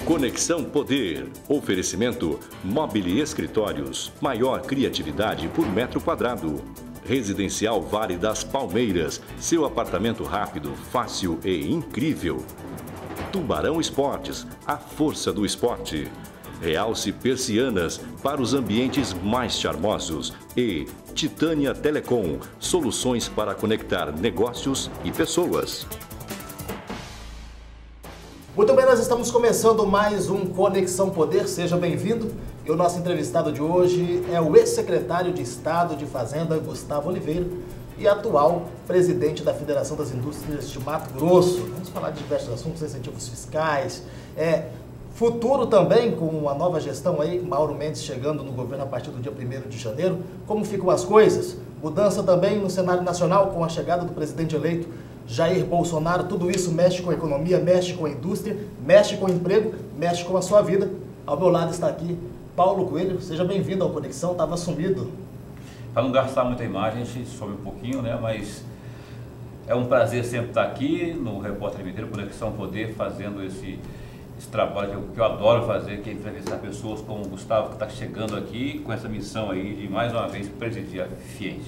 Conexão Poder. Oferecimento Mobile Escritórios. Maior criatividade por metro quadrado. Residencial Vale das Palmeiras. Seu apartamento rápido, fácil e incrível. Tubarão Esportes. A força do esporte. Realce Persianas para os ambientes mais charmosos. E Titânia Telecom. Soluções para conectar negócios e pessoas. Muito bem, nós estamos começando mais um Conexão Poder, seja bem-vindo. E o nosso entrevistado de hoje é o ex-secretário de Estado de Fazenda, Gustavo Oliveira, e atual presidente da Federação das Indústrias de Mato Grosso. Vamos falar de diversos assuntos, incentivos fiscais, futuro também com a nova gestão aí, Mauro Mendes chegando no governo a partir do dia 1º de janeiro. Como ficam as coisas? Mudança também no cenário nacional com a chegada do presidente eleito Jair Bolsonaro. Tudo isso mexe com a economia, mexe com a indústria, mexe com o emprego, mexe com a sua vida. Ao meu lado está aqui Paulo Coelho. Seja bem-vindo ao Conexão, estava sumido. Para não gastar muita imagem, a gente some um pouquinho, né? Mas é um prazer sempre estar aqui no Repórter Inteiro, Conexão Poder, fazendo esse trabalho que eu adoro fazer, que é entrevistar pessoas como o Gustavo, que está chegando aqui com essa missão aí de mais uma vez presidir a Fiente.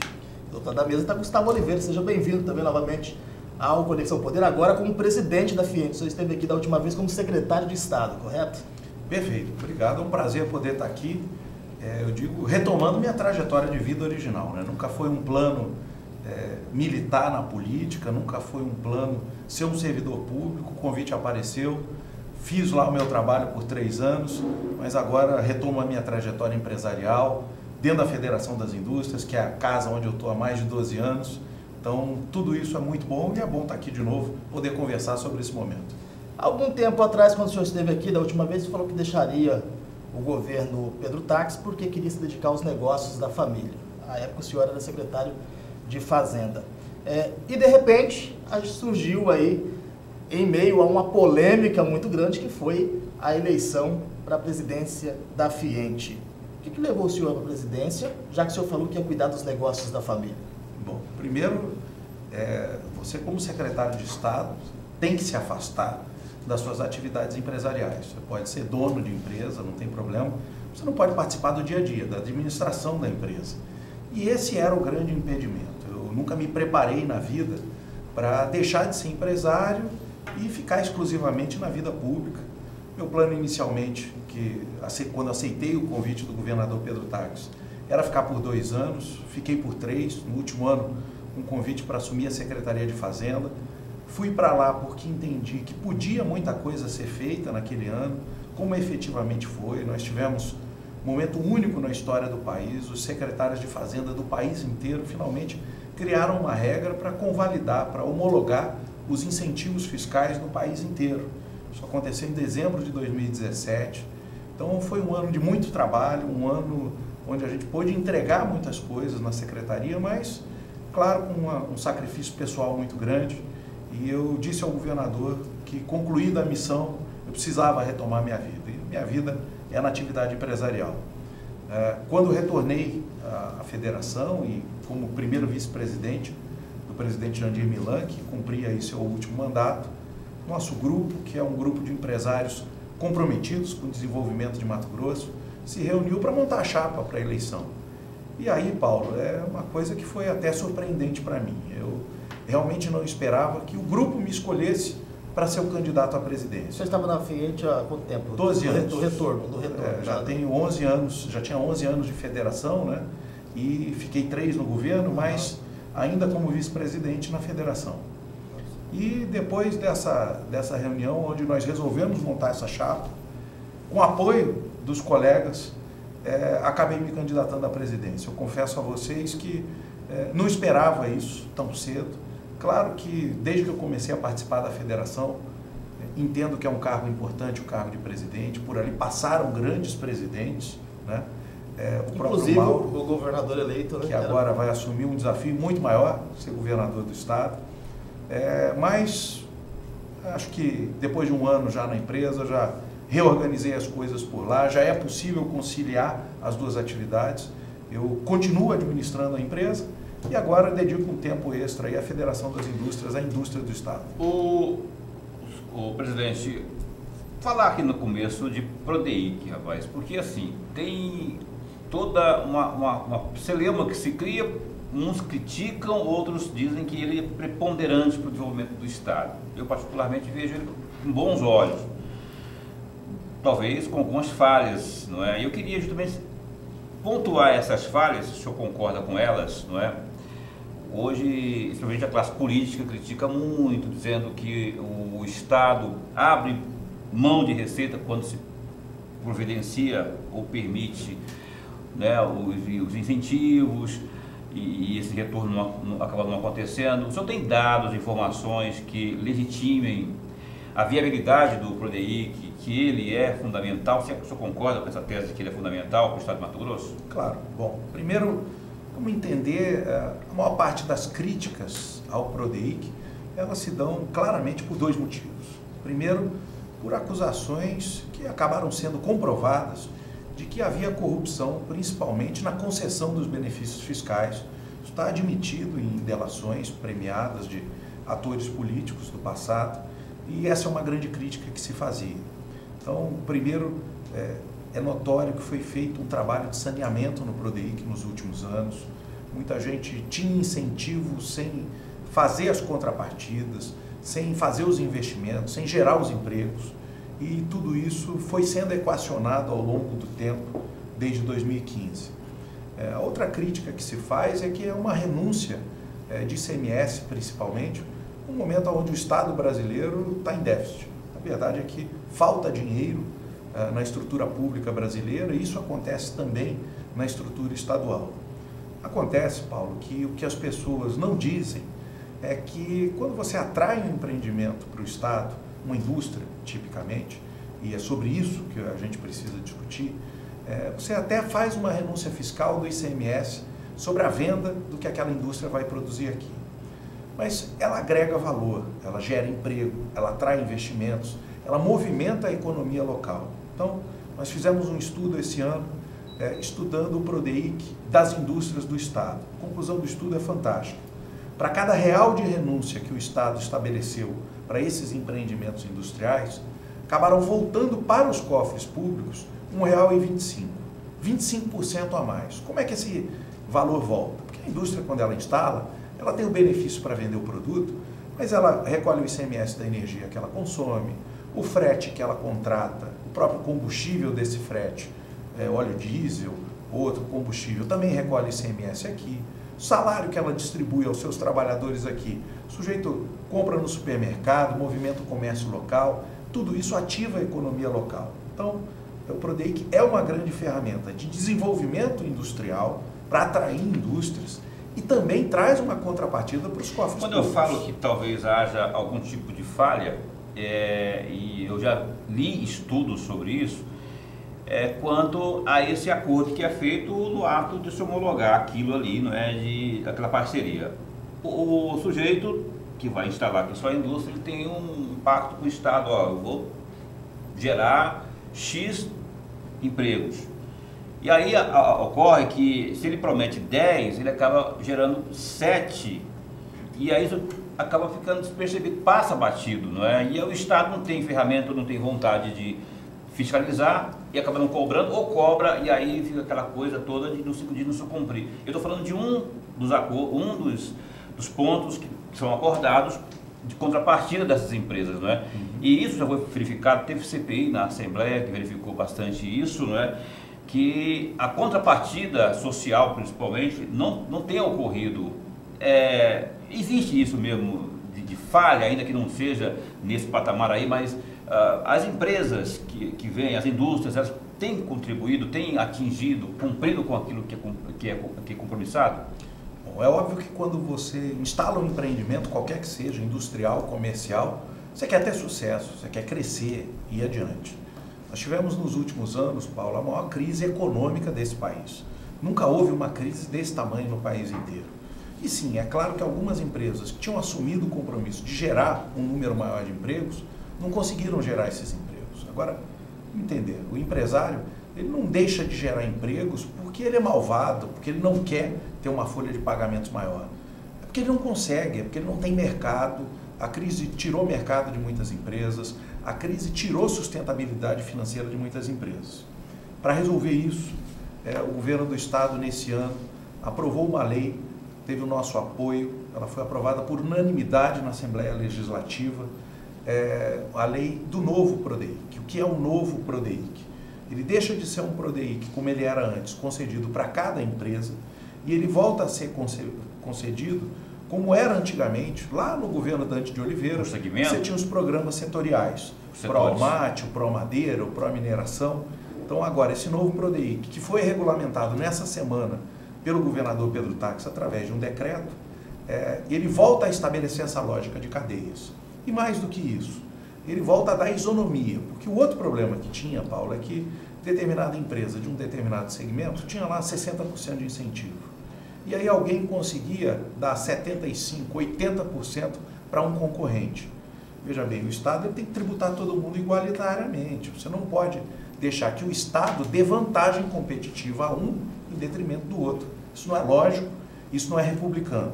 Do outro lado da mesa está Gustavo Oliveira. Seja bem-vindo também novamente ao Conexão Poder, agora como presidente da Fiente. O senhor esteve aqui da última vez como secretário de Estado, correto? Perfeito, obrigado. É um prazer poder estar aqui, eu digo, retomando minha trajetória de vida original, né? Nunca foi um plano militar na política, nunca foi um plano ser um servidor público. O convite apareceu, fiz lá o meu trabalho por 3 anos, mas agora retomo a minha trajetória empresarial dentro da Federação das Indústrias, que é a casa onde eu estou há mais de 12 anos. Então, tudo isso é muito bom e é bom estar aqui de novo, poder conversar sobre esse momento. Algum tempo atrás, quando o senhor esteve aqui da última vez, você falou que deixaria o governo Pedro Taques porque queria se dedicar aos negócios da família. Na época o senhor era secretário de Fazenda. E de repente, surgiu aí, em meio a uma polêmica muito grande, que foi a eleição para a presidência da Fiente. O que levou o senhor para a presidência, já que o senhor falou que ia cuidar dos negócios da família? Bom, primeiro, você como secretário de Estado tem que se afastar das suas atividades empresariais. Você pode ser dono de empresa, não tem problema, você não pode participar do dia a dia, da administração da empresa. E esse era o grande impedimento. Eu nunca me preparei na vida para deixar de ser empresário e ficar exclusivamente na vida pública. Meu plano inicialmente, quando aceitei o convite do governador Pedro Taques, era ficar por 2 anos, fiquei por 3, no último ano um convite para assumir a Secretaria de Fazenda. Fui para lá porque entendi que podia muita coisa ser feita naquele ano, como efetivamente foi. Nós tivemos um momento único na história do país, os secretários de Fazenda do país inteiro finalmente criaram uma regra para convalidar, para homologar os incentivos fiscais no país inteiro. Isso aconteceu em dezembro de 2017, então foi um ano de muito trabalho, um ano onde a gente pôde entregar muitas coisas na secretaria, mas, claro, com um sacrifício pessoal muito grande. E eu disse ao governador que, concluída a missão, eu precisava retomar minha vida. E minha vida é na atividade empresarial. Quando retornei à federação e como primeiro vice-presidente do presidente Jandir Milan, que cumpria aí seu último mandato, nosso grupo, que é um grupo de empresários comprometidos com o desenvolvimento de Mato Grosso, se reuniu para montar a chapa para a eleição. E aí, Paulo, é uma coisa que foi até surpreendente para mim. Eu realmente não esperava que o grupo me escolhesse para ser o candidato à presidência. Você estava na Fiente há quanto tempo? 12 anos. Do retorno. Já tenho 11 anos, já tinha 11 anos de federação, né? E fiquei 3 no governo, mas ainda como vice-presidente na federação. E depois dessa reunião, onde nós resolvemos montar essa chapa, com apoio dos colegas, acabei me candidatando à presidência. Eu confesso a vocês que não esperava isso tão cedo. Claro que desde que eu comecei a participar da federação, entendo que é um cargo importante, o cargo de presidente. Por ali passaram grandes presidentes, né? Inclusive Mauro, o governador eleito, né? Que agora vai assumir um desafio muito maior, ser governador do estado. Mas acho que depois de um ano já na empresa, já reorganizei as coisas por lá, já é possível conciliar as duas atividades. Eu continuo administrando a empresa e agora dedico um tempo extra aí à Federação das Indústrias, à indústria do Estado. O presidente, falar aqui no começo de Prodeic, rapaz, porque assim, tem toda uma celeuma que se cria, uns criticam, outros dizem que ele é preponderante para o desenvolvimento do Estado. Eu particularmente vejo ele com bons olhos, talvez com algumas falhas, não é? Eu queria justamente pontuar essas falhas, se o senhor concorda com elas, não é? Hoje, principalmente a classe política critica muito, dizendo que o Estado abre mão de receita quando se providencia ou permite, né, os incentivos, e esse retorno acaba não acontecendo. O senhor tem dados, informações que legitimem a viabilidade do Prodeic, que ele é fundamental? O senhor concorda com essa tese de que ele é fundamental para o Estado de Mato Grosso? Claro. Bom, primeiro, vamos entender, a maior parte das críticas ao Prodeic, elas se dão claramente por dois motivos. Primeiro, por acusações que acabaram sendo comprovadas de que havia corrupção, principalmente na concessão dos benefícios fiscais. Isso está admitido em delações premiadas de atores políticos do passado, e essa é uma grande crítica que se fazia. Então, primeiro, é notório que foi feito um trabalho de saneamento no Prodeic nos últimos anos. Muita gente tinha incentivos sem fazer as contrapartidas, sem fazer os investimentos, sem gerar os empregos. E tudo isso foi sendo equacionado ao longo do tempo, desde 2015. A outra crítica que se faz é que é uma renúncia de ICMS, principalmente, um momento onde o Estado brasileiro está em déficit. A verdade é que falta dinheiro na estrutura pública brasileira, e isso acontece também na estrutura estadual. Acontece, Paulo, que o que as pessoas não dizem é que quando você atrai um empreendimento para o Estado, uma indústria, tipicamente, e é sobre isso que a gente precisa discutir, você até faz uma renúncia fiscal do ICMS sobre a venda do que aquela indústria vai produzir aqui. Mas ela agrega valor, ela gera emprego, ela atrai investimentos, ela movimenta a economia local. Então, nós fizemos um estudo esse ano, estudando o Prodeic das indústrias do Estado. A conclusão do estudo é fantástica. Para cada real de renúncia que o Estado estabeleceu para esses empreendimentos industriais, acabaram voltando para os cofres públicos R$ 1,25. 25% a mais. Como é que esse valor volta? Porque a indústria, quando ela instala, ela tem o benefício para vender o produto, mas ela recolhe o ICMS da energia que ela consome, o frete que ela contrata, o próprio combustível desse frete, óleo diesel, outro combustível, também recolhe ICMS aqui. O salário que ela distribui aos seus trabalhadores aqui, o sujeito compra no supermercado, movimenta o comércio local, tudo isso ativa a economia local. Então, o Prodeic é uma grande ferramenta de desenvolvimento industrial para atrair indústrias e também traz uma contrapartida para os cofres Quando públicos. eu falo que talvez haja algum tipo de falha, e eu já li estudos sobre isso, quanto a esse acordo que é feito no ato de se homologar aquilo ali, não é, aquela parceria. O sujeito que vai instalar aqui sua indústria, ele tem um pacto com o Estado, ó, eu vou gerar X empregos. E aí ocorre que se ele promete 10, ele acaba gerando 7, e aí isso acaba ficando despercebido, passa batido, não é? E aí o Estado não tem ferramenta, não tem vontade de fiscalizar e acaba não cobrando, ou cobra, e aí fica aquela coisa toda de não se cumprir. Eu estou falando de um dos pontos que são acordados de contrapartida dessas empresas, não é? E isso já foi verificado, teve CPI na Assembleia que verificou bastante isso, não é? Que a contrapartida social, principalmente, não tem ocorrido. Existe isso mesmo de falha, ainda que não seja nesse patamar aí, mas as empresas que vêm, as indústrias, elas têm contribuído, têm atingido, cumprido com aquilo que é compromissado? Bom, é óbvio que quando você instala um empreendimento, qualquer que seja, industrial, comercial, você quer ter sucesso, você quer crescer e ir adiante. Nós tivemos nos últimos anos, Paulo, a maior crise econômica desse país. Nunca houve uma crise desse tamanho no país inteiro. E sim, é claro que algumas empresas que tinham assumido o compromisso de gerar um número maior de empregos, não conseguiram gerar esses empregos. Agora, entender, o empresário, ele não deixa de gerar empregos porque ele é malvado, porque ele não quer ter uma folha de pagamentos maior. É porque ele não consegue, é porque ele não tem mercado. A crise tirou o mercado de muitas empresas, a crise tirou sustentabilidade financeira de muitas empresas. Para resolver isso, o governo do estado, nesse ano, aprovou uma lei, teve o nosso apoio, ela foi aprovada por unanimidade na Assembleia Legislativa, a lei do novo PRODEIC. O que é o novo PRODEIC? Ele deixa de ser um PRODEIC, como ele era antes, concedido para cada empresa, e ele volta a ser concedido como era antigamente, lá no governo Dante de Oliveira, você tinha os programas setoriais, Promate, o Promadeira, o Promineração. Então agora, esse novo PRODEIC, que foi regulamentado nessa semana pelo governador Pedro Táxi através de um decreto, ele volta a estabelecer essa lógica de cadeias. E mais do que isso, ele volta a dar isonomia, porque o outro problema que tinha, Paulo, é que determinada empresa de um determinado segmento tinha lá 60% de incentivo. E aí alguém conseguia dar 75%, 80% para um concorrente. Veja bem, o Estado ele tem que tributar todo mundo igualitariamente. Você não pode deixar que o Estado dê vantagem competitiva a um em detrimento do outro. Isso não é lógico, isso não é republicano.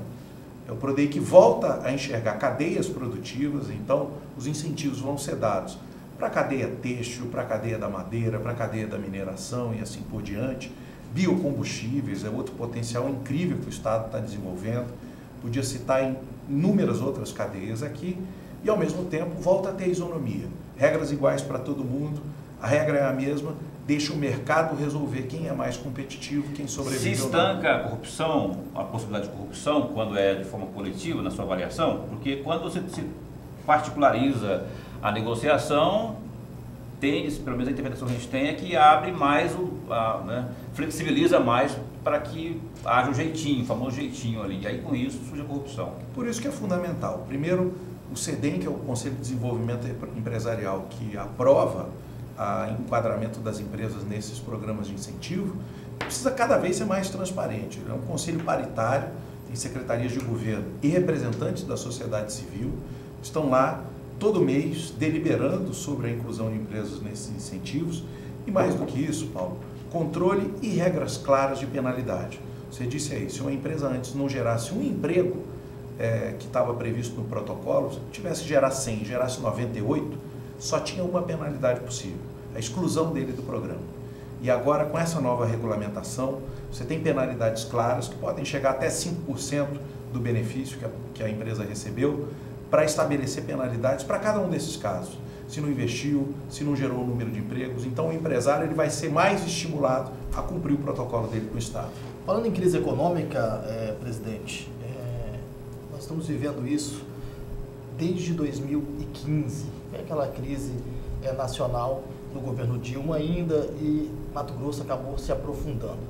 É o PRODEIC que volta a enxergar cadeias produtivas, então os incentivos vão ser dados para a cadeia têxtil, para a cadeia da madeira, para a cadeia da mineração e assim por diante. Biocombustíveis é outro potencial incrível que o Estado está desenvolvendo. Podia citar em inúmeras outras cadeias aqui e, ao mesmo tempo, volta a ter isonomia. Regras iguais para todo mundo, a regra é a mesma, deixa o mercado resolver quem é mais competitivo, quem sobrevive. Se estanca a corrupção, a possibilidade de corrupção, quando é de forma coletiva, na sua avaliação? Porque quando você se particulariza a negociação, pelo menos a interpretação que a gente tem é que abre mais, flexibiliza mais para que haja um jeitinho, o famoso jeitinho ali. E aí com isso surge a corrupção. Por isso que é fundamental. Primeiro, o CEDEM, que é o Conselho de Desenvolvimento Empresarial, que aprova o enquadramento das empresas nesses programas de incentivo, precisa cada vez ser mais transparente. É um conselho paritário, tem secretarias de governo e representantes da sociedade civil, estão lá todo mês deliberando sobre a inclusão de empresas nesses incentivos e, mais do que isso, Paulo, controle e regras claras de penalidade. Você disse aí, se uma empresa antes não gerasse um emprego que estava previsto no protocolo, se tivesse que gerar 100, gerasse 98, só tinha uma penalidade possível, a exclusão dele do programa. E agora, com essa nova regulamentação, você tem penalidades claras que podem chegar até 5% do benefício que a empresa recebeu, para estabelecer penalidades para cada um desses casos. Se não investiu, se não gerou o número de empregos, então o empresário ele vai ser mais estimulado a cumprir o protocolo dele com o Estado. Falando em crise econômica, presidente, nós estamos vivendo isso desde 2015, foi aquela crise nacional do governo Dilma ainda e Mato Grosso acabou se aprofundando.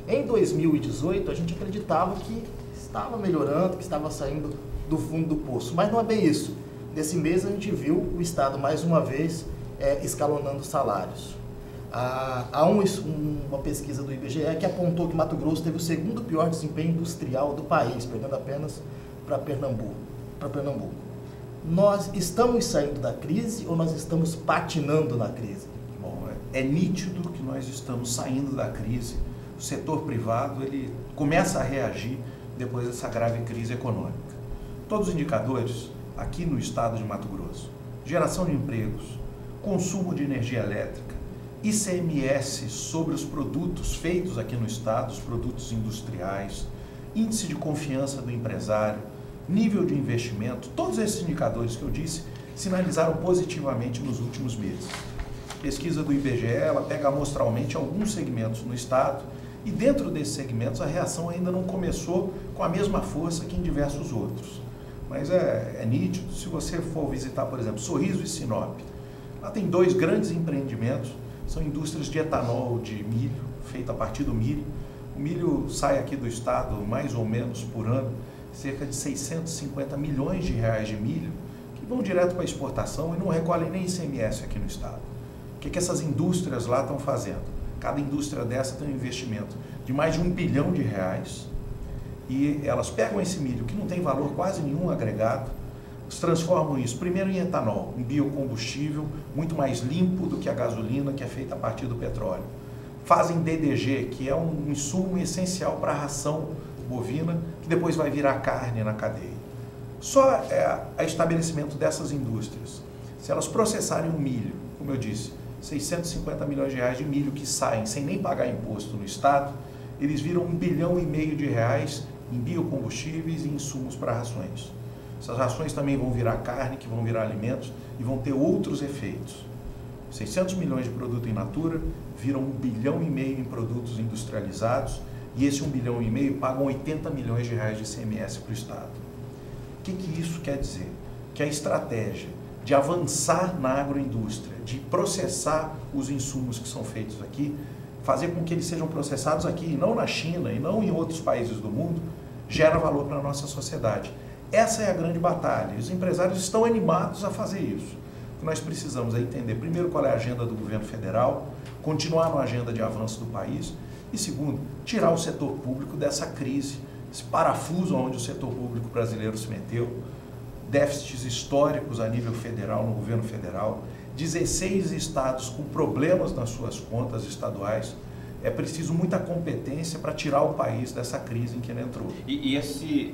Em 2018 a gente acreditava que estava melhorando, que estava saindo do fundo do poço, mas não é bem isso. Nesse mês a gente viu o Estado mais uma vez escalonando salários. Há uma pesquisa do IBGE que apontou que Mato Grosso teve o segundo pior desempenho industrial do país, perdendo apenas para Pernambuco. Nós estamos saindo da crise ou nós estamos patinando na crise? Bom, é nítido que nós estamos saindo da crise. O setor privado ele começa a reagir depois dessa grave crise econômica. Todos os indicadores aqui no estado de Mato Grosso, geração de empregos, consumo de energia elétrica, ICMS sobre os produtos feitos aqui no estado, os produtos industriais, índice de confiança do empresário, nível de investimento, todos esses indicadores que eu disse sinalizaram positivamente nos últimos meses. A pesquisa do IBGE, ela pega amostralmente alguns segmentos no estado e dentro desses segmentos a reação ainda não começou com a mesma força que em diversos outros. Mas é nítido, se você for visitar, por exemplo, Sorriso e Sinop, lá tem dois grandes empreendimentos, são indústrias de etanol de milho, feita a partir do milho. O milho sai aqui do estado mais ou menos por ano, cerca de 650 milhões de reais de milho, que vão direto para a exportação e não recolhem nem ICMS aqui no estado. O que essas indústrias lá estão fazendo? Cada indústria dessa tem um investimento de mais de R$1 bilhão, e elas pegam esse milho, que não tem valor quase nenhum agregado, transformam isso primeiro em etanol, um biocombustível muito mais limpo do que a gasolina, que é feita a partir do petróleo. Fazem DDG, que é um insumo essencial para a ração bovina, que depois vai virar carne na cadeia. Só o estabelecimento dessas indústrias, Se elas processarem o milho, como eu disse, 650 milhões de reais de milho que saem sem nem pagar imposto no Estado, eles viram 1,5 bilhão de reais em biocombustíveis e insumos para rações. Essas rações também vão virar carne, que vão virar alimentos e vão ter outros efeitos. 600 milhões de produto in natura viram 1,5 bilhão em produtos industrializados e esse 1,5 bilhão pagam 80 milhões de reais de ICMS para o Estado. O que isso quer dizer? Que a estratégia de avançar na agroindústria, de processar os insumos que são feitos aqui, fazer com que eles sejam processados aqui, e não na China, e não em outros países do mundo, gera valor para a nossa sociedade. Essa é a grande batalha. Os empresários estão animados a fazer isso. O que nós precisamos é entender, primeiro, qual é a agenda do governo federal, continuar na agenda de avanço do país, e segundo, tirar o setor público dessa crise, esse parafuso onde o setor público brasileiro se meteu, déficits históricos a nível federal, no governo federal, 16 estados com problemas nas suas contas estaduais. É preciso muita competência para tirar o país dessa crise em que ele entrou. E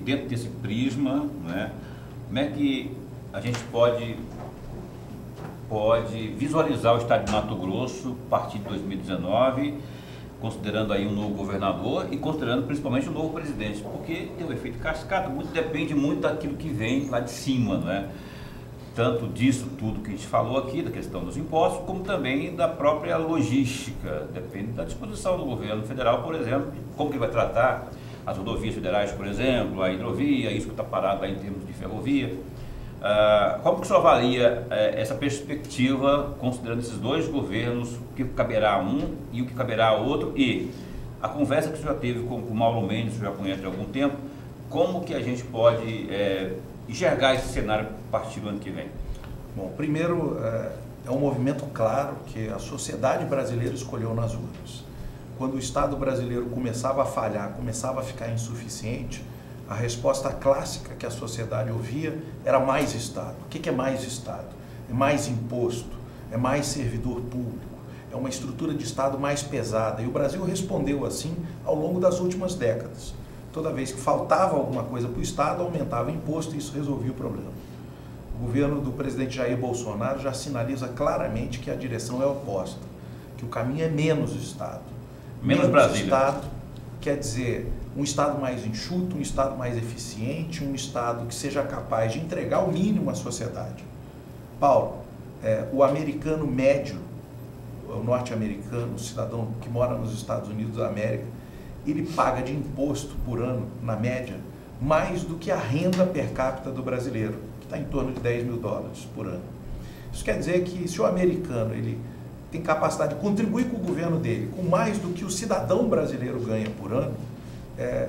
dentro desse prisma, né, como é que a gente pode visualizar o estado de Mato Grosso a partir de 2019, considerando aí um novo governador e considerando principalmente um novo presidente? Porque tem um efeito cascata, depende muito daquilo que vem lá de cima, não é? Tanto disso tudo que a gente falou aqui, da questão dos impostos, como também da própria logística. Depende da disposição do governo federal, por exemplo, como que vai tratar as rodovias federais, por exemplo, a hidrovia, isso que está parado lá em termos de ferrovia. Como que o senhor avalia essa perspectiva, considerando esses dois governos, o que caberá a um e o que caberá a outro? E a conversa que o senhor já teve com o Mauro Mendes, o senhor já conhece há algum tempo, como que a gente pode enxergar esse cenário a partir do ano que vem? Bom, primeiro, é um movimento claro que a sociedade brasileira escolheu nas urnas. Quando o Estado brasileiro começava a falhar, começava a ficar insuficiente, a resposta clássica que a sociedade ouvia era mais Estado. O que é mais Estado? É mais imposto, é mais servidor público, é uma estrutura de Estado mais pesada. E o Brasil respondeu assim ao longo das últimas décadas. Toda vez que faltava alguma coisa para o Estado, aumentava o imposto e isso resolvia o problema. O governo do presidente Jair Bolsonaro já sinaliza claramente que a direção é oposta, que o caminho é menos Estado. Menos Brasília. Estado quer dizer um Estado mais enxuto, um Estado mais eficiente, um Estado que seja capaz de entregar o mínimo à sociedade. Paulo, o americano médio, o norte-americano, o cidadão que mora nos Estados Unidos da América, ele paga de imposto por ano, na média, mais do que a renda per capita do brasileiro, que está em torno de 10 mil dólares por ano. Isso quer dizer que se o americano ele tem capacidade de contribuir com o governo dele com mais do que o cidadão brasileiro ganha por ano,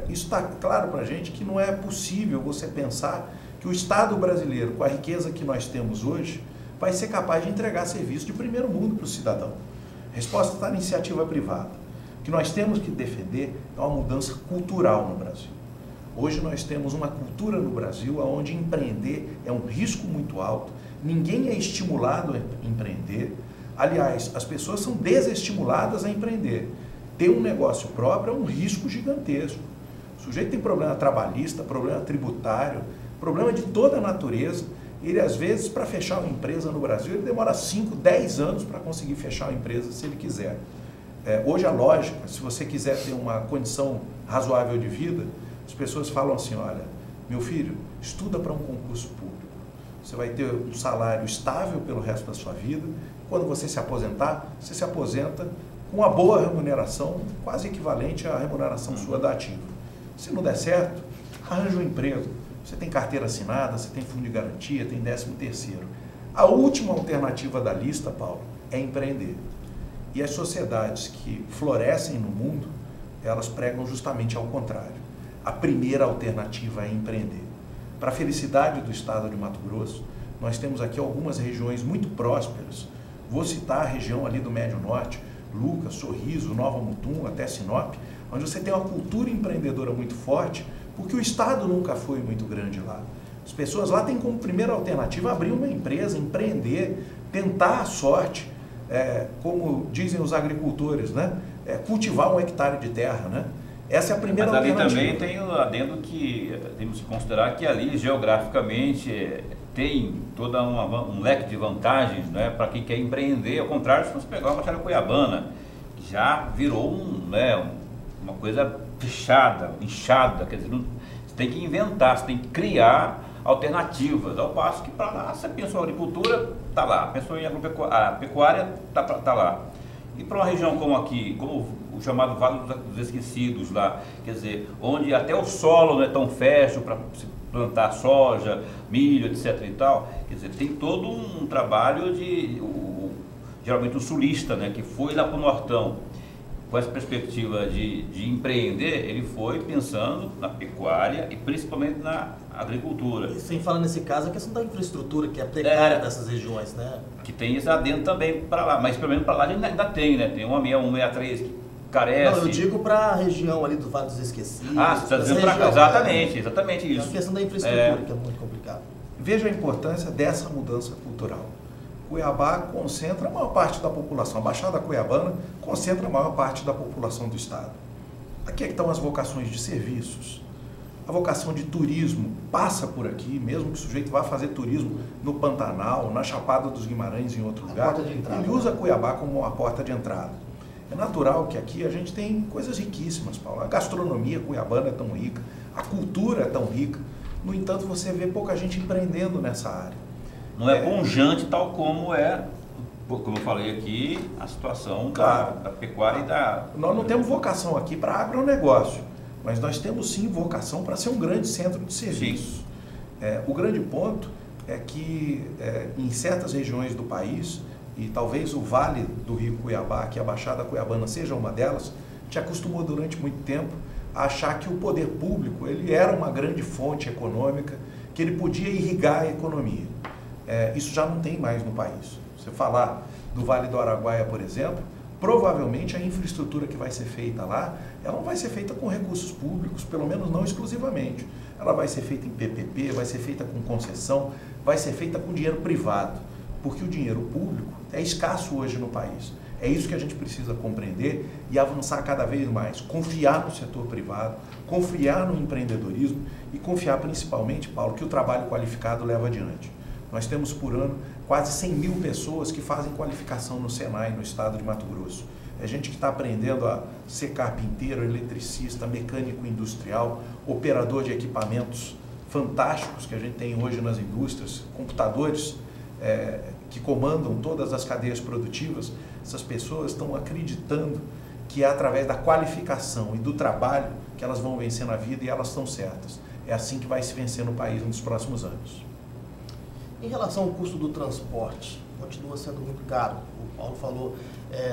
isso está claro para a gente que não é possível você pensar que o Estado brasileiro, com a riqueza que nós temos hoje, vai ser capaz de entregar serviço de primeiro mundo para o cidadão. A resposta está na iniciativa privada. O que nós temos que defender é uma mudança cultural no Brasil. Hoje nós temos uma cultura no Brasil onde empreender é um risco muito alto, ninguém é estimulado a empreender. Aliás, as pessoas são desestimuladas a empreender. Ter um negócio próprio é um risco gigantesco. O sujeito tem problema trabalhista, problema tributário, problema de toda a natureza. Ele, às vezes, para fechar uma empresa no Brasil, ele demora 5, 10 anos para conseguir fechar uma empresa se ele quiser. Hoje a lógica, se você quiser ter uma condição razoável de vida, as pessoas falam assim, olha, meu filho, estuda para um concurso público. Você vai ter um salário estável pelo resto da sua vida. Quando você se aposentar, você se aposenta com uma boa remuneração, quase equivalente à remuneração sua da ativa. Se não der certo, arranja um emprego. Você tem carteira assinada, você tem fundo de garantia, tem 13º. A última alternativa da lista, Paulo, é empreender. E as sociedades que florescem no mundo, elas pregam justamente ao contrário. A primeira alternativa é empreender. Para a felicidade do estado de Mato Grosso, nós temos aqui algumas regiões muito prósperas. Vou citar a região ali do Médio Norte, Lucas, Sorriso, Nova Mutum, até Sinop, onde você tem uma cultura empreendedora muito forte, porque o Estado nunca foi muito grande lá. As pessoas lá têm como primeira alternativa abrir uma empresa, empreender, tentar a sorte, como dizem os agricultores, né? Cultivar 1 hectare de terra, né? Essa é a primeira alternativa. Mas ali também tem o adendo que temos que considerar que ali, geograficamente, tem todo um leque de vantagens, né, para quem quer empreender. Ao contrário, se você pegar uma Baixada Cuiabana, já virou uma coisa fechada, inchada, quer dizer, você tem que inventar, você tem que criar alternativas, ao passo que para lá, você pensou em agricultura, está lá, pensou em a pecuária, está lá. E para uma região como aqui, como o chamado Vale dos Esquecidos lá, quer dizer, onde até o solo não é tão fértil para se plantar soja, milho, etc. e tal, quer dizer, tem todo um trabalho geralmente o sulista, né, que foi lá para o Nortão, com essa perspectiva de empreender, ele foi pensando na pecuária e principalmente na agricultura. E sem falar nesse caso a questão da infraestrutura, que é precária dessas regiões, né? Que tem esse adendo também para lá, mas pelo menos para lá a gente ainda tem, né? Tem uma 163 que carece. Não, eu digo para a região ali do Vale dos Esquecidos. Ah, você está dizendo para cá, exatamente isso. É a questão da infraestrutura que é muito complicada. Veja a importância dessa mudança cultural. Cuiabá concentra a maior parte da população, a Baixada Cuiabana concentra a maior parte da população do estado. Aqui é que estão as vocações de serviços. A vocação de turismo passa por aqui, mesmo que o sujeito vá fazer turismo no Pantanal, na Chapada dos Guimarães, em outro lugar, ele usa Cuiabá como uma porta de entrada. É natural que aqui a gente tem coisas riquíssimas, Paulo. A gastronomia cuiabana é tão rica, a cultura é tão rica. No entanto, você vê pouca gente empreendendo nessa área. Não é pungente tal como como eu falei aqui, a situação da pecuária e da... Nós não temos vocação aqui para agronegócio, mas nós temos sim vocação para ser um grande centro de serviços. O grande ponto é que em certas regiões do país, e talvez o Vale do Rio Cuiabá, que a Baixada Cuiabana seja uma delas, te acostumou durante muito tempo a achar que o poder público ele era uma grande fonte econômica, que ele podia irrigar a economia. Isso já não tem mais no país. Você falar do Vale do Araguaia, por exemplo, provavelmente a infraestrutura que vai ser feita lá, ela não vai ser feita com recursos públicos, pelo menos não exclusivamente. Ela vai ser feita em PPP, vai ser feita com concessão, vai ser feita com dinheiro privado, porque o dinheiro público é escasso hoje no país. É isso que a gente precisa compreender e avançar cada vez mais. Confiar no setor privado, confiar no empreendedorismo e confiar principalmente, Paulo, que o trabalho qualificado leva adiante. Nós temos por ano quase 100 mil pessoas que fazem qualificação no Senai, no estado de Mato Grosso. É gente que está aprendendo a ser carpinteiro, eletricista, mecânico industrial, operador de equipamentos fantásticos que a gente tem hoje nas indústrias, computadores que comandam todas as cadeias produtivas. Essas pessoas estão acreditando que é através da qualificação e do trabalho que elas vão vencer na vida e elas estão certas. É assim que vai se vencer no país nos próximos anos. Em relação ao custo do transporte, continua sendo muito caro. O Paulo falou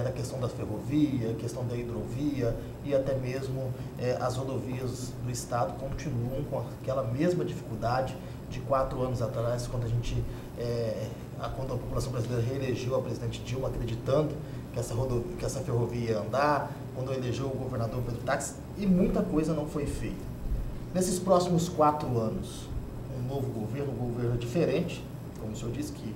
da questão da ferrovia, questão da hidrovia e até mesmo as rodovias do estado continuam com aquela mesma dificuldade de 4 anos atrás, quando quando a população brasileira reelegeu a presidente Dilma acreditando que essa ferrovia ia andar, quando elegeu o governador Pedro Táxi, e muita coisa não foi feita. Nesses próximos 4 anos, um novo governo, um governo diferente, como o senhor disse, que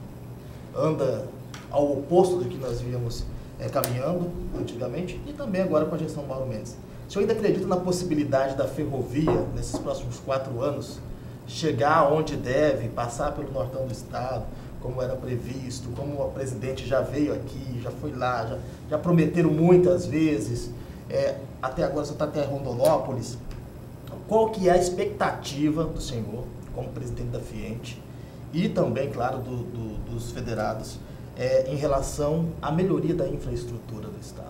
anda ao oposto do que nós víamos caminhando antigamente, e também agora com a gestão Mauro Mendes. O senhor ainda acredita na possibilidade da ferrovia, nesses próximos 4 anos, chegar onde deve, passar pelo nortão do estado, como era previsto, como o presidente já veio aqui, já foi lá, já prometeram muitas vezes, até agora você está até Rondonópolis. Qual que é a expectativa do senhor, como presidente da FIENTE, e também, claro, dos federados, em relação à melhoria da infraestrutura do estado?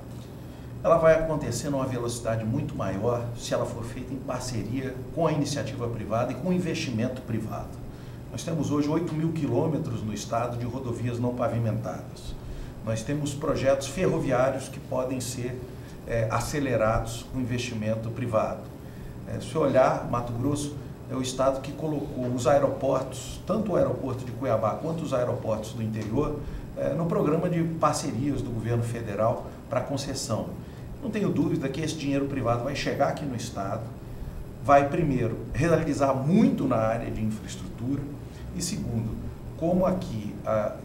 Ela vai acontecer numa velocidade muito maior se ela for feita em parceria com a iniciativa privada e com o investimento privado. Nós temos hoje 8 mil quilômetros no estado de rodovias não pavimentadas. Nós temos projetos ferroviários que podem ser acelerados com investimento privado. Se olhar, Mato Grosso é o estado que colocou os aeroportos, tanto o aeroporto de Cuiabá quanto os aeroportos do interior, no programa de parcerias do governo federal para concessão. Não tenho dúvida que esse dinheiro privado vai chegar aqui no estado, vai primeiro realizar muito na área de infraestrutura e segundo, como aqui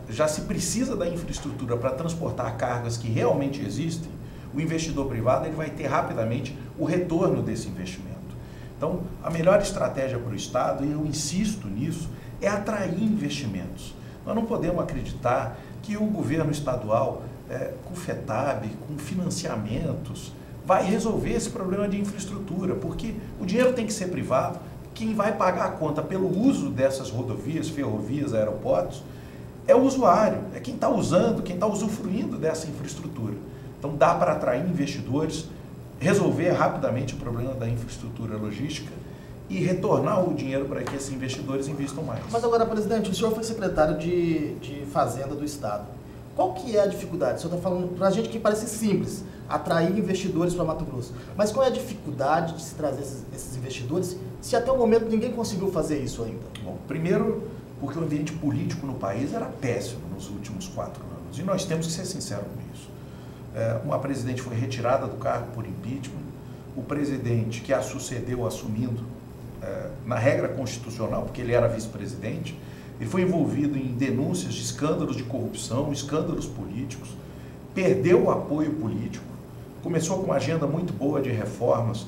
já se precisa da infraestrutura para transportar cargas que realmente existem, o investidor privado ele vai ter rapidamente o retorno desse investimento. Então, a melhor estratégia para o estado, e eu insisto nisso, é atrair investimentos. Nós não podemos acreditar que o governo estadual, com o FETAB, com financiamentos, vai resolver esse problema de infraestrutura, porque o dinheiro tem que ser privado. Quem vai pagar a conta pelo uso dessas rodovias, ferrovias, aeroportos, é o usuário, é quem está usando, quem está usufruindo dessa infraestrutura. Então dá para atrair investidores, resolver rapidamente o problema da infraestrutura logística e retornar o dinheiro para que esses investidores investam mais. Mas agora, presidente, o senhor foi secretário de Fazenda do Estado. Qual que é a dificuldade? O senhor está falando para a gente que parece simples, atrair investidores para Mato Grosso. Mas qual é a dificuldade de se trazer esses investidores, se até o momento ninguém conseguiu fazer isso ainda? Bom, primeiro, porque o ambiente político no país era péssimo nos últimos 4 anos. E nós temos que ser sinceros com isso. Uma presidente foi retirada do cargo por impeachment. O presidente que a sucedeu assumindo, na regra constitucional, porque ele era vice-presidente, ele foi envolvido em denúncias de escândalos de corrupção, escândalos políticos, perdeu o apoio político, começou com uma agenda muito boa de reformas.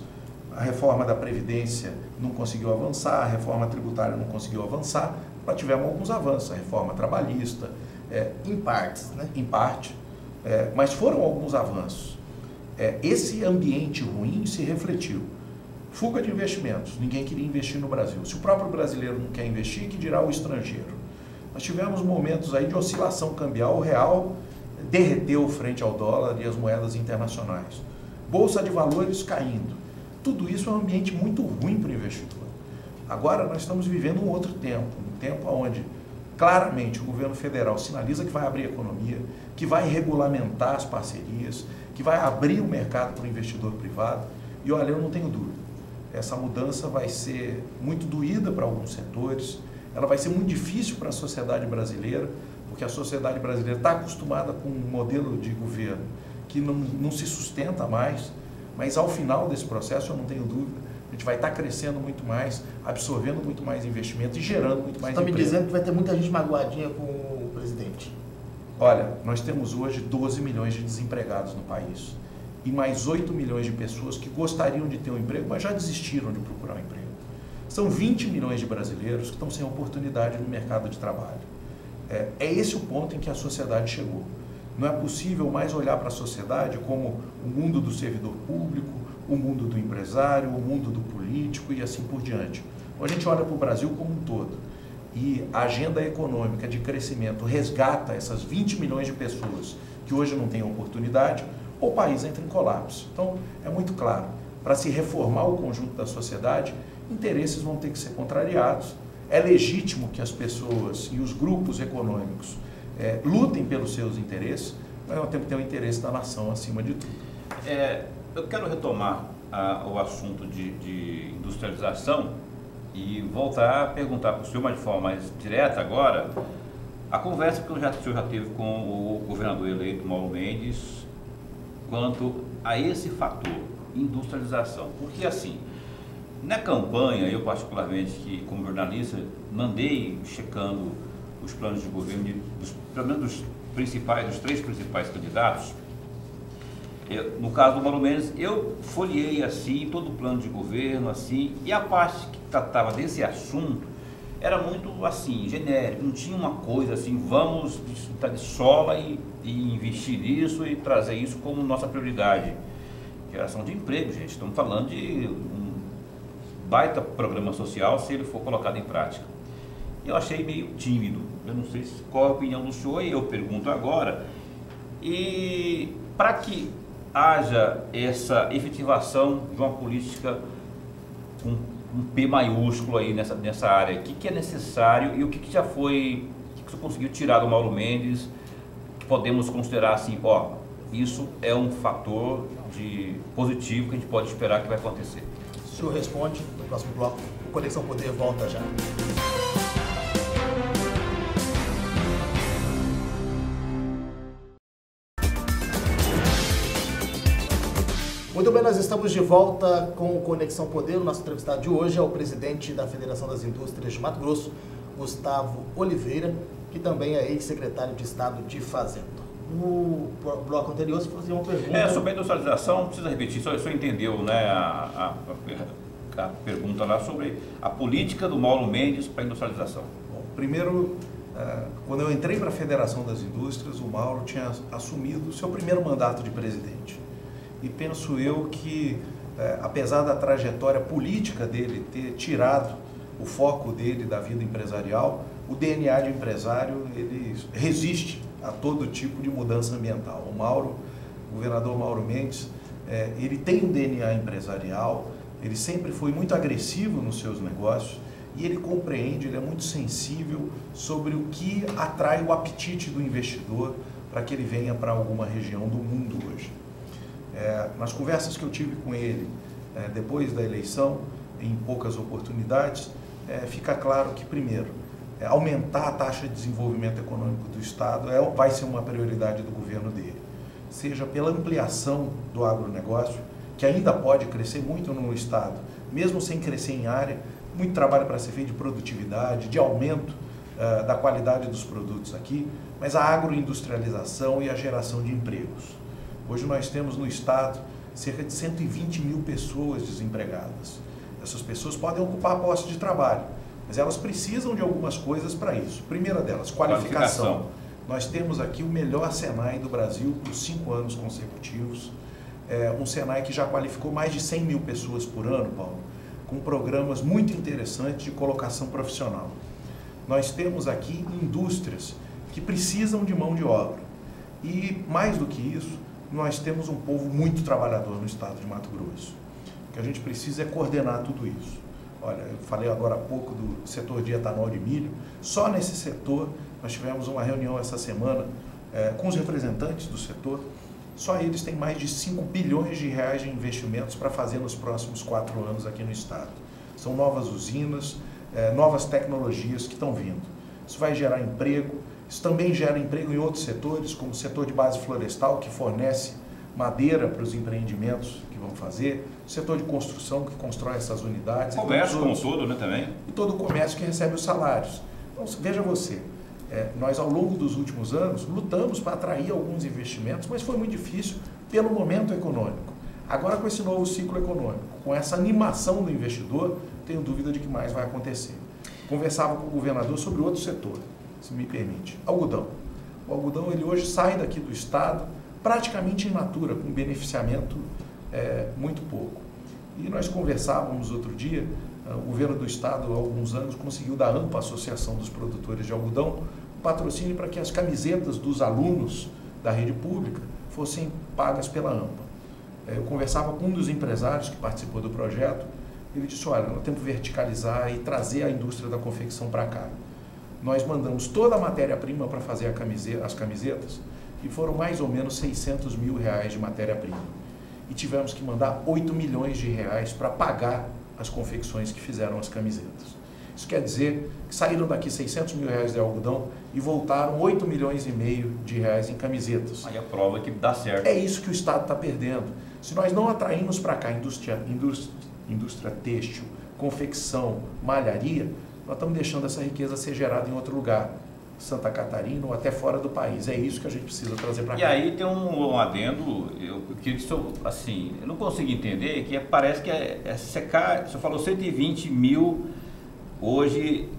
A reforma da Previdência não conseguiu avançar, a reforma tributária não conseguiu avançar, mas tivemos alguns avanços, a reforma trabalhista. Em partes, né? Em parte, mas foram alguns avanços. Esse ambiente ruim se refletiu. Fuga de investimentos, ninguém queria investir no Brasil. Se o próprio brasileiro não quer investir, que dirá o estrangeiro? Nós tivemos momentos aí de oscilação cambial, o real derreteu frente ao dólar e as moedas internacionais. Bolsa de valores caindo. Tudo isso é um ambiente muito ruim para o investidor. Agora nós estamos vivendo um outro tempo, um tempo onde claramente o governo federal sinaliza que vai abrir a economia, que vai regulamentar as parcerias, que vai abrir o mercado para o investidor privado. E olha, eu não tenho dúvida, essa mudança vai ser muito doída para alguns setores, ela vai ser muito difícil para a sociedade brasileira, porque a sociedade brasileira está acostumada com um modelo de governo que não se sustenta mais, mas ao final desse processo, eu não tenho dúvida, a gente vai estar crescendo muito mais, absorvendo muito mais investimento e gerando muito mais emprego. Está me dizendo que vai ter muita gente magoadinha com o presidente? Olha, nós temos hoje 12 milhões de desempregados no país e mais 8 milhões de pessoas que gostariam de ter um emprego, mas já desistiram de procurar um emprego. São 20 milhões de brasileiros que estão sem oportunidade no mercado de trabalho. É esse o ponto em que a sociedade chegou. Não é possível mais olhar para a sociedade como o mundo do servidor público, o mundo do empresário, o mundo do político e assim por diante. Então, a gente olha para o Brasil como um todo e a agenda econômica de crescimento resgata essas 20 milhões de pessoas que hoje não têm oportunidade, o país entra em colapso. Então, é muito claro, para se reformar o conjunto da sociedade, interesses vão ter que ser contrariados. É legítimo que as pessoas e os grupos econômicos lutem pelos seus interesses, mas nós temos que ter o interesse da nação acima de tudo. Eu quero retomar o assunto de industrialização e voltar a perguntar para o senhor, mas de forma mais direta agora, a conversa que o senhor já teve com o governador eleito, Mauro Mendes, quanto a esse fator, industrialização. Porque assim, na campanha, eu particularmente, que como jornalista, mandei checando os planos de governo, pelo menos dos 3 principais candidatos. No caso do Mauro Mendes, eu folheei assim todo o plano de governo, assim, e a parte que tratava desse assunto era muito assim, genérico, não tinha uma coisa assim, vamos estar de sola e investir nisso e trazer isso como nossa prioridade. Geração de emprego, gente, estamos falando de um baita programa social se ele for colocado em prática. Eu achei meio tímido, eu não sei qual a opinião do senhor, e eu pergunto agora, e para que haja essa efetivação de uma política com um P maiúsculo aí nessa área, o que é necessário e o que já foi, o que você conseguiu tirar do Mauro Mendes, que podemos considerar assim, isso é um fator positivo que a gente pode esperar que vai acontecer? O senhor responde no próximo bloco. O Conexão Poder volta já. Muito bem, nós estamos de volta com o Conexão Poder. O nosso entrevistado de hoje é o presidente da Federação das Indústrias de Mato Grosso, Gustavo Oliveira, que também é ex-secretário de Estado de Fazenda. No bloco anterior, você fazia uma pergunta... Sobre a industrialização, não precisa repetir, só entendeu, né, a pergunta lá sobre a política do Mauro Mendes para a industrialização. Bom, Primeiro, quando eu entrei para a Federação das Indústrias, o Mauro tinha assumido o seu primeiro mandato de presidente. E penso eu que, apesar da trajetória política dele ter tirado o foco dele da vida empresarial, o DNA de empresário, ele resiste a todo tipo de mudança ambiental. O governador Mauro Mendes, ele tem um DNA empresarial, ele sempre foi muito agressivo nos seus negócios e ele compreende, ele é muito sensível sobre o que atrai o apetite do investidor para que ele venha para alguma região do mundo hoje. Nas conversas que eu tive com ele depois da eleição, em poucas oportunidades, fica claro que, primeiro, aumentar a taxa de desenvolvimento econômico do Estado vai ser uma prioridade do governo dele, seja pela ampliação do agronegócio, que ainda pode crescer muito no Estado, mesmo sem crescer em área, muito trabalho para ser feito de produtividade, de aumento da qualidade dos produtos aqui, mas a agroindustrialização e a geração de empregos. Hoje nós temos no Estado cerca de 120 mil pessoas desempregadas. Essas pessoas podem ocupar postos de trabalho, mas elas precisam de algumas coisas para isso. Primeira delas, qualificação. Nós temos aqui o melhor Senai do Brasil por 5 anos consecutivos. Um Senai que já qualificou mais de 100 mil pessoas por ano, Paulo, com programas muito interessantes de colocação profissional. Nós temos aqui indústrias que precisam de mão de obra. E, mais do que isso, nós temos um povo muito trabalhador no estado de Mato Grosso. O que a gente precisa é coordenar tudo isso. Olha, eu falei agora há pouco do setor de etanol de milho. Só nesse setor, nós tivemos uma reunião essa semana com os representantes do setor. Só eles têm mais de 5 bilhões de reais de investimentos para fazer nos próximos 4 anos aqui no estado. São novas usinas, novas tecnologias que estão vindo. Isso vai gerar emprego, isso também gera emprego em outros setores, como o setor de base florestal, que fornece madeira para os empreendimentos que vão fazer, o setor de construção, que constrói essas unidades. Comércio como todo, né, também? E todo o comércio que recebe os salários. Então, veja você, nós ao longo dos últimos anos lutamos para atrair alguns investimentos, mas foi muito difícil pelo momento econômico. Agora, com esse novo ciclo econômico, com essa animação do investidor, tenho dúvida de que mais vai acontecer. Conversava com o governador sobre outro setor, se me permite, algodão. O algodão, ele hoje sai daqui do estado praticamente in natura, com beneficiamento muito pouco. E nós conversávamos outro dia, o governo do estado, há alguns anos, conseguiu da AMPA, Associação dos Produtores de Algodão, um patrocínio para que as camisetas dos alunos da rede pública fossem pagas pela AMPA. Eu conversava com um dos empresários que participou do projeto, ele disse, olha, nós temos que verticalizar e trazer a indústria da confecção para cá. Nós mandamos toda a matéria-prima para fazer as camisetas e foram mais ou menos 600 mil reais de matéria-prima. E tivemos que mandar 8 milhões de reais para pagar as confecções que fizeram as camisetas. Isso quer dizer que saíram daqui 600 mil reais de algodão e voltaram 8 milhões e meio de reais em camisetas. Aí a prova é que dá certo. É isso que o Estado está perdendo. Se nós não atrairmos para cá indústria têxtil, confecção, malharia, nós estamos deixando essa riqueza ser gerada em outro lugar, Santa Catarina ou até fora do país. É isso que a gente precisa trazer para cá. E aí tem um adendo, assim, eu não consigo entender, que parece que secar, você falou 120 mil hoje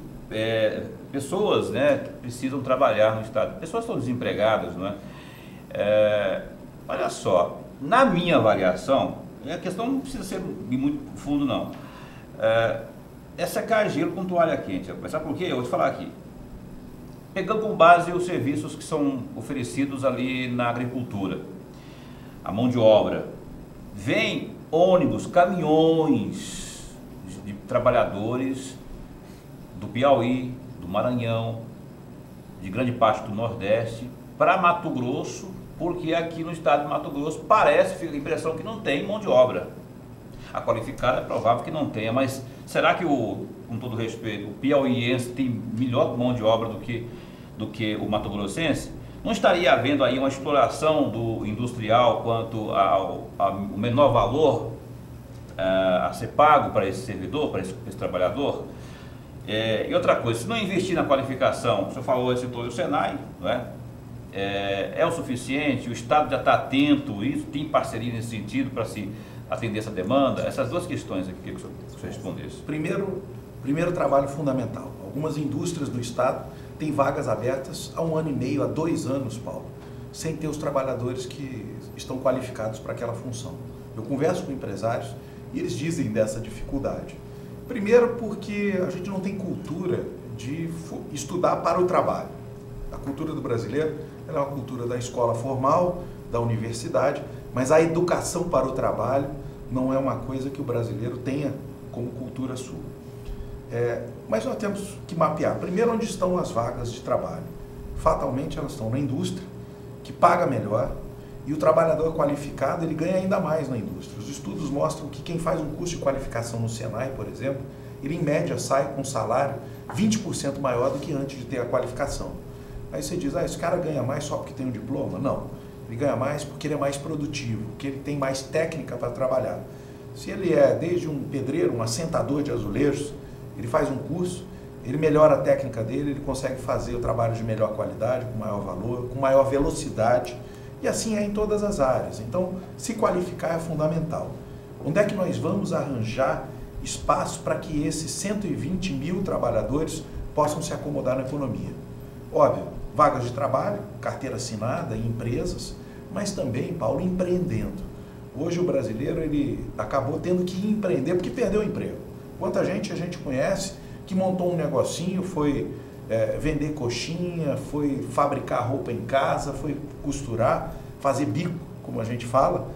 pessoas, né, precisam trabalhar no estado. Pessoas estão desempregadas, não é? Olha só, na minha avaliação, a questão não precisa ser muito fundo, não. É secar gelo com toalha quente. Sabe por quê? Eu vou te falar aqui. Pegando como base os serviços que são oferecidos ali na agricultura, a mão de obra, vem ônibus, caminhões de trabalhadores do Piauí, do Maranhão, de grande parte do Nordeste, para Mato Grosso, porque aqui no estado de Mato Grosso fica a impressão que não tem mão de obra. A qualificada é provável que não tenha, mas será que, com todo respeito, o piauiense tem melhor mão de obra do que o mato-grossense? Não estaria havendo aí uma exploração do industrial quanto ao menor valor a ser pago para esse servidor, para esse trabalhador? E outra coisa, se não investir na qualificação, o senhor falou, citou o Senai, não é? É o suficiente? O Estado já está atento, isso tem parceria nesse sentido para se atender essa demanda? Essas duas questões aqui que o senhor respondesse. Primeiro trabalho fundamental. Algumas indústrias do estado têm vagas abertas há 1 ano e meio, há 2 anos, Paulo, sem ter os trabalhadores que estão qualificados para aquela função. Eu converso com empresários e eles dizem dessa dificuldade. Primeiro porque a gente não tem cultura de estudar para o trabalho. A cultura do brasileiro ela é uma cultura da escola formal, da universidade, mas a educação para o trabalho não é uma coisa que o brasileiro tenha como cultura sua. Mas nós temos que mapear, primeiro, onde estão as vagas de trabalho. Fatalmente elas estão na indústria, que paga melhor, e o trabalhador qualificado ele ganha ainda mais na indústria. Os estudos mostram que quem faz um curso de qualificação no Senai, por exemplo, ele em média sai com um salário 20% maior do que antes de ter a qualificação. Aí você diz, esse cara ganha mais só porque tem um diploma? Não, ele ganha mais porque ele é mais produtivo, porque ele tem mais técnica para trabalhar. Se ele é desde um pedreiro, um assentador de azulejos, ele faz um curso, ele melhora a técnica dele, ele consegue fazer o trabalho de melhor qualidade, com maior valor, com maior velocidade, e assim é em todas as áreas. Então, se qualificar é fundamental. Onde é que nós vamos arranjar espaço para que esses 120 mil trabalhadores possam se acomodar na economia? Óbvio, vagas de trabalho, carteira assinada em empresas, mas também, Paulo, empreendendo. Hoje o brasileiro ele acabou tendo que empreender porque perdeu o emprego. Quanta gente a gente conhece que montou um negocinho, foi vender coxinha, foi fabricar roupa em casa, foi costurar, fazer bico, como a gente fala,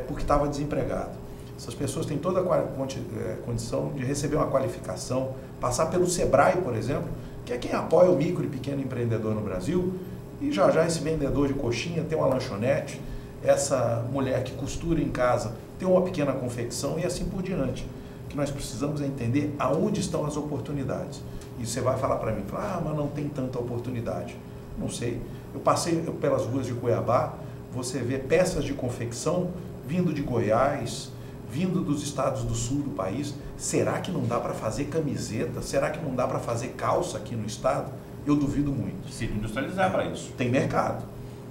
porque estava desempregado. Essas pessoas têm toda a condição de receber uma qualificação, passar pelo Sebrae, por exemplo, que é quem apoia o micro e pequeno empreendedor no Brasil, e já esse vendedor de coxinha tem uma lanchonete, essa mulher que costura em casa tem uma pequena confecção e assim por diante. O que nós precisamos é entender aonde estão as oportunidades. E você vai falar para mim, mas não tem tanta oportunidade. Não sei. Eu passei pelas ruas de Cuiabá, você vê peças de confecção vindo de Goiás, vindo dos estados do sul do país. Será que não dá para fazer camiseta? Será que não dá para fazer calça aqui no estado? Eu duvido muito. Se industrializar para isso. Tem mercado.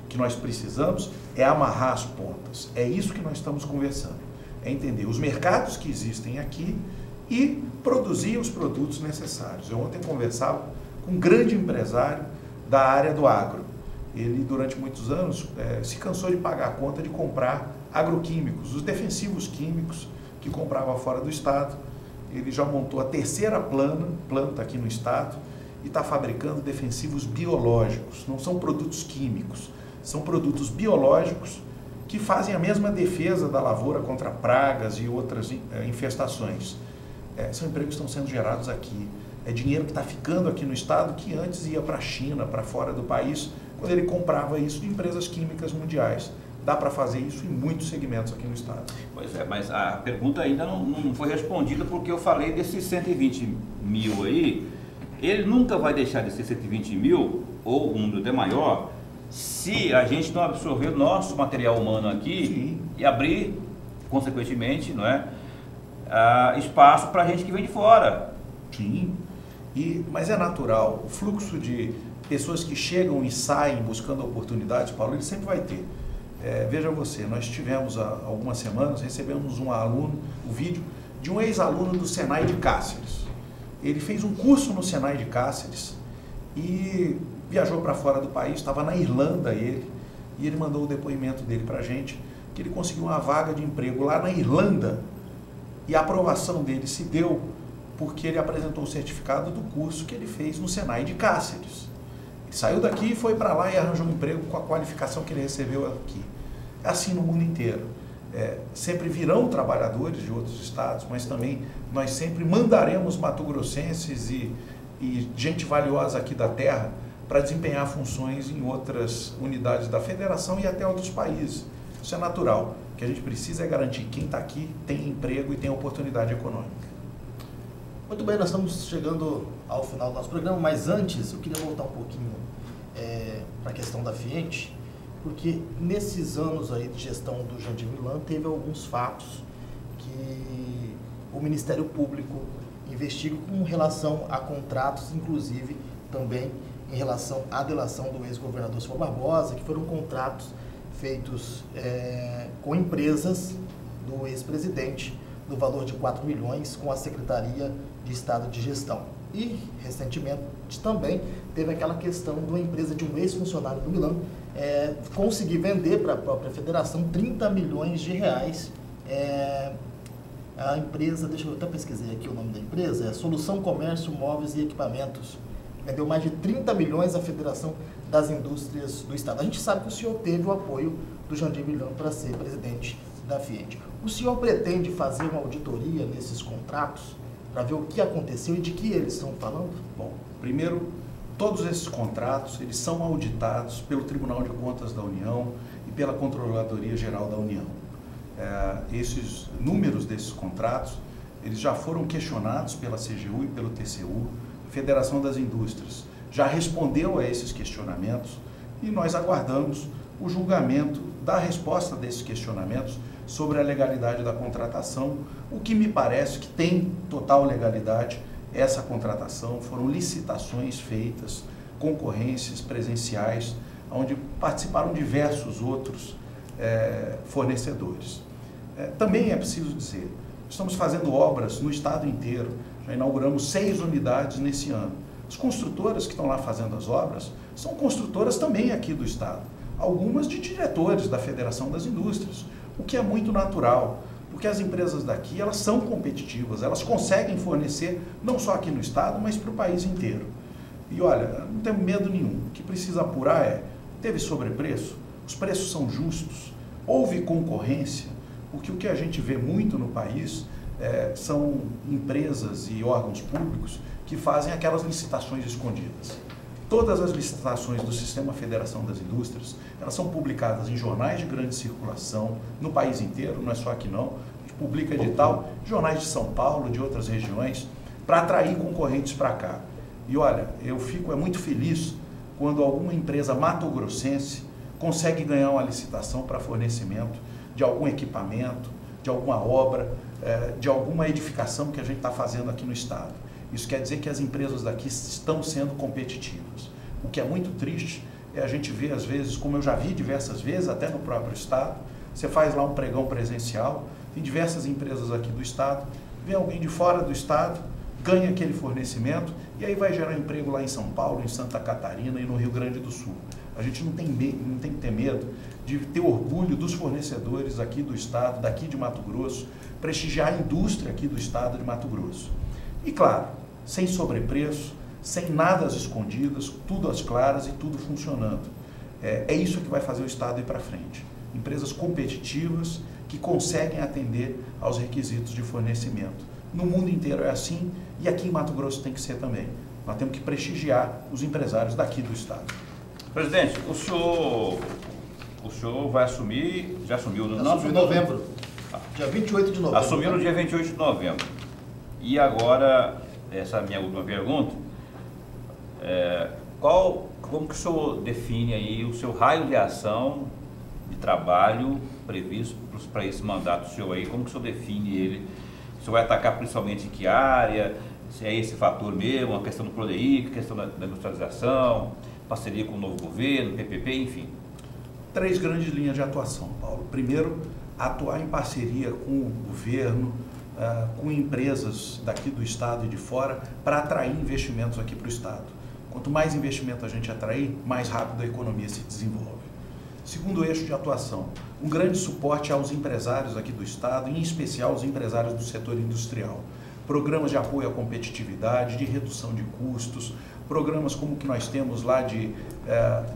O que nós precisamos é amarrar as pontas. É isso que nós estamos conversando. É entender os mercados que existem aqui e produzir os produtos necessários. Eu ontem conversava com um grande empresário da área do agro. Ele, durante muitos anos, se cansou de pagar a conta de comprar agroquímicos, os defensivos químicos que comprava fora do estado. Ele já montou a 3ª planta aqui no estado e está fabricando defensivos biológicos. Não são produtos químicos, são produtos biológicos que fazem a mesma defesa da lavoura contra pragas e outras infestações. São empregos que estão sendo gerados aqui. É dinheiro que está ficando aqui no estado que antes ia para a China, para fora do país, quando ele comprava isso de empresas químicas mundiais. Dá para fazer isso em muitos segmentos aqui no estado. Pois é, mas a pergunta ainda não foi respondida porque eu falei desses 120 mil aí. Ele nunca vai deixar de ser 120 mil, ou um número até maior, se a gente não absorver o nosso material humano aqui. Sim. E abrir, consequentemente, não é, espaço para a gente que vem de fora. Sim, mas é natural. O fluxo de pessoas que chegam e saem buscando oportunidades, Paulo, ele sempre vai ter. Veja você, nós tivemos há algumas semanas, recebemos um vídeo de um ex-aluno do Senai de Cáceres. Ele fez um curso no Senai de Cáceres e viajou para fora do país, estava na Irlanda e ele mandou o depoimento dele para a gente, que ele conseguiu uma vaga de emprego lá na Irlanda e a aprovação dele se deu porque ele apresentou o certificado do curso que ele fez no Senai de Cáceres. Ele saiu daqui e foi para lá e arranjou um emprego com a qualificação que ele recebeu aqui. É assim no mundo inteiro. Sempre virão trabalhadores de outros estados, mas também nós sempre mandaremos mato-grossenses e gente valiosa aqui da terra para desempenhar funções em outras unidades da federação e até outros países. Isso é natural. O que a gente precisa é garantir que quem está aqui tem emprego e tem oportunidade econômica. Muito bem, nós estamos chegando ao final do nosso programa, mas antes eu queria voltar um pouquinho para a questão da Fiente, porque nesses anos aí de gestão do Jandir Millan teve alguns fatos que o Ministério Público investiga com relação a contratos, inclusive também em relação à delação do ex-governador Simão Barbosa, que foram contratos feitos com empresas do ex-presidente, no valor de 4 milhões, com a Secretaria de Estado de Gestão. E, recentemente, também teve aquela questão de uma empresa de um ex-funcionário do Milan conseguir vender para a própria federação 30 milhões de reais. A empresa, deixa eu até pesquisar aqui o nome da empresa, é Solução Comércio, Móveis e Equipamentos. Vendeu mais de 30 milhões à Federação das Indústrias do Estado. A gente sabe que o senhor teve o apoio do Jandir Milhão para ser presidente da Fiente. O senhor pretende fazer uma auditoria nesses contratos para ver o que aconteceu e de que eles estão falando? Bom, primeiro, todos esses contratos, eles são auditados pelo Tribunal de Contas da União e pela Controladoria Geral da União. Esses números desses contratos, eles já foram questionados pela CGU e pelo TCU, a Federação das Indústrias já respondeu a esses questionamentos e nós aguardamos o julgamento da resposta desses questionamentos sobre a legalidade da contratação, o que me parece que tem total legalidade essa contratação. Foram licitações feitas, concorrências presenciais, onde participaram diversos outros fornecedores. Também é preciso dizer, estamos fazendo obras no estado inteiro, já inauguramos 6 unidades nesse ano. As construtoras que estão lá fazendo as obras são construtoras também aqui do estado, algumas de diretores da Federação das Indústrias, o que é muito natural, porque as empresas daqui, elas são competitivas, elas conseguem fornecer não só aqui no estado, mas para o país inteiro. E olha, não temos medo nenhum, o que precisa apurar teve sobrepreço? Os preços são justos? Houve concorrência? Porque o que a gente vê muito no país são empresas e órgãos públicos que fazem aquelas licitações escondidas. Todas as licitações do Sistema Federação das Indústrias, elas são publicadas em jornais de grande circulação, no país inteiro, não é só aqui não, a gente publica edital, jornais de São Paulo, de outras regiões, para atrair concorrentes para cá. E olha, eu fico muito feliz quando alguma empresa mato-grossense consegue ganhar uma licitação para fornecimento de algum equipamento, de alguma obra, de alguma edificação que a gente está fazendo aqui no estado. Isso quer dizer que as empresas daqui estão sendo competitivas. O que é muito triste é a gente ver, às vezes, como eu já vi diversas vezes, até no próprio estado, você faz lá um pregão presencial, tem diversas empresas aqui do estado, vem alguém de fora do estado, ganha aquele fornecimento e aí vai gerar emprego lá em São Paulo, em Santa Catarina e no Rio Grande do Sul. A gente não tem que ter medo de ter orgulho dos fornecedores aqui do estado, daqui de Mato Grosso, prestigiar a indústria aqui do estado de Mato Grosso. E claro, sem sobrepreço, sem nada às escondidas, tudo às claras e tudo funcionando. É isso que vai fazer o estado ir para frente. Empresas competitivas que conseguem atender aos requisitos de fornecimento. No mundo inteiro é assim e aqui em Mato Grosso tem que ser também. Nós temos que prestigiar os empresários daqui do estado. Presidente, o senhor vai assumir, já assumiu no Assumiu em novembro, dia 28 de novembro. Assumiu no dia 28 de novembro. E agora, essa é a minha última pergunta, como que o senhor define aí o seu raio de ação de trabalho previsto para esse mandato seu aí, como que o senhor define ele? O senhor vai atacar principalmente em que área? Se é esse fator mesmo, a questão do PRODEIC, a questão da industrialização, parceria com o novo governo, PPP, enfim. 3 grandes linhas de atuação, Paulo. Primeiro, atuar em parceria com o governo, com empresas daqui do estado e de fora, para atrair investimentos aqui para o estado. Quanto mais investimento a gente atrair, mais rápido a economia se desenvolve. Segundo eixo de atuação, um grande suporte aos empresários aqui do estado, em especial aos empresários do setor industrial. Programas de apoio à competitividade, de redução de custos, programas como o que nós temos lá de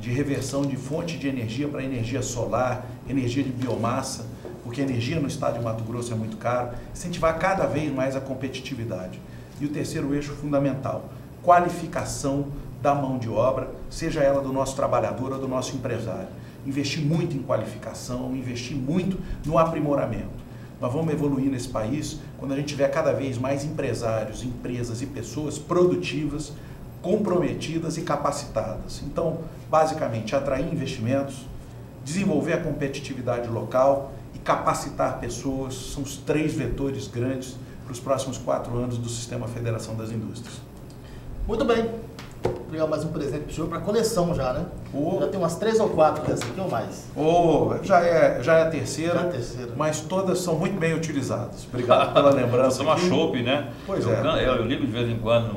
reversão de fonte de energia para energia solar, energia de biomassa, porque a energia no estado de Mato Grosso é muito caro, incentivar cada vez mais a competitividade. E o terceiro eixo fundamental, qualificação da mão de obra, seja ela do nosso trabalhador ou do nosso empresário. Investir muito em qualificação, investir muito no aprimoramento. Nós vamos evoluir nesse país quando a gente tiver cada vez mais empresários, empresas e pessoas produtivas, comprometidas e capacitadas. Então, basicamente, atrair investimentos, desenvolver a competitividade local e capacitar pessoas são os 3 vetores grandes para os próximos 4 anos do Sistema Federação das Indústrias. Muito bem. Vou pegar mais um presente pro senhor para coleção já, né? Oh. Já tem umas 3 ou 4 dessas aqui ou mais. Já é a terceira, Já é a terceira. Mas todas são muito bem utilizadas. Obrigado pela lembrança. Toma chopp, né? Pois eu ligo de vez em quando,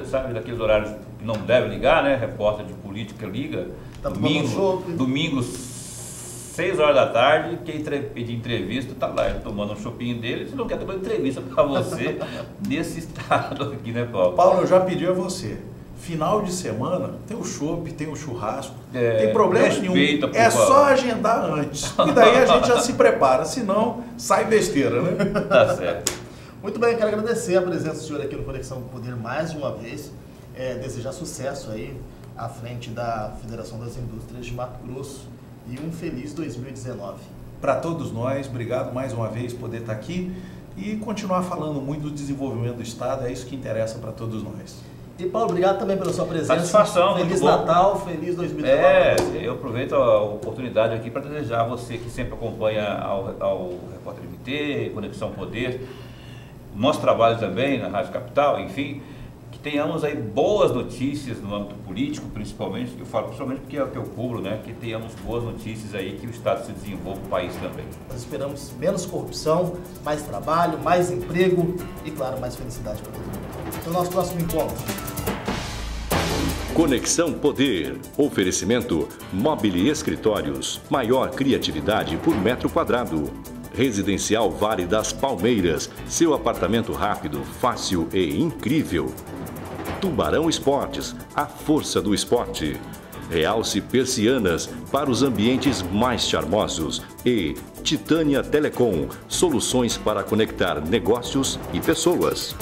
sabe, daqueles horários que não deve ligar, né? Repórter de política liga. Tá tomando chopp. Domingo, 6 horas da tarde, quem pedir entrevista tá lá, ele tomando um chopinho dele, se não quer ter uma entrevista para você nesse estado aqui, né, Paulo? Paulo, eu já pedi a você. Final de semana, tem o chopp, tem o churrasco, tem problema nenhum. É só agendar antes. E daí a gente já se prepara, senão sai besteira, né? Tá certo. Muito bem, quero agradecer a presença do senhor aqui no Conexão Poder mais uma vez. Desejar sucesso aí à frente da Federação das Indústrias de Mato Grosso e um feliz 2019. Para todos nós, obrigado mais uma vez por poder estar aqui e continuar falando muito do desenvolvimento do Estado, é isso que interessa para todos nós. E Paulo, obrigado também pela sua presença. Satisfação. Feliz Natal, feliz 2019. Eu aproveito a oportunidade aqui para desejar a você que sempre acompanha ao Repórter MT, Conexão Poder, nosso trabalho também na Rádio Capital, enfim, que tenhamos aí boas notícias no âmbito político, principalmente, eu falo principalmente porque é o que eu cubro, né? Que tenhamos boas notícias aí, que o Estado se desenvolva, o país também. Nós esperamos menos corrupção, mais trabalho, mais emprego e, claro, mais felicidade para todo mundo. Até o nosso próximo encontro. Conexão Poder. Oferecimento Mobile Escritórios. Maior criatividade por metro quadrado. Residencial Vale das Palmeiras. Seu apartamento rápido, fácil e incrível. Tubarão Esportes. A força do esporte. Realce Persianas para os ambientes mais charmosos. E Titânia Telecom. Soluções para conectar negócios e pessoas.